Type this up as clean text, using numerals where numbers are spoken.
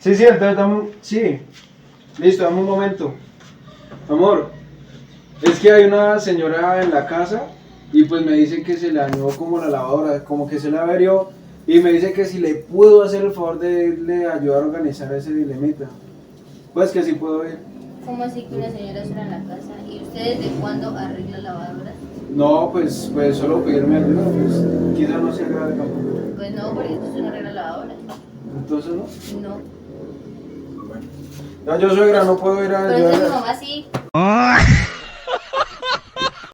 Sí, entonces sí. Listo, dame un momento. Amor, es que hay una señora en la casa y pues me dice que se le dañó como la lavadora, como que se la averió y me dice que si le puedo hacer el favor de le ayudar a organizar ese dilemita. Pues que sí puedo ir. ¿Cómo así que una señora sola en la casa? ¿Y usted desde cuándo arregla lavadoras? No, pues solo pedirme ayuda, pues quizá no sea grave tampoco. Pues no, porque usted no arregla lavadoras. Entonces no. No. Bueno. No, yo suegra, no puedo ir a Pero entonces mi ayudar. mamá sí.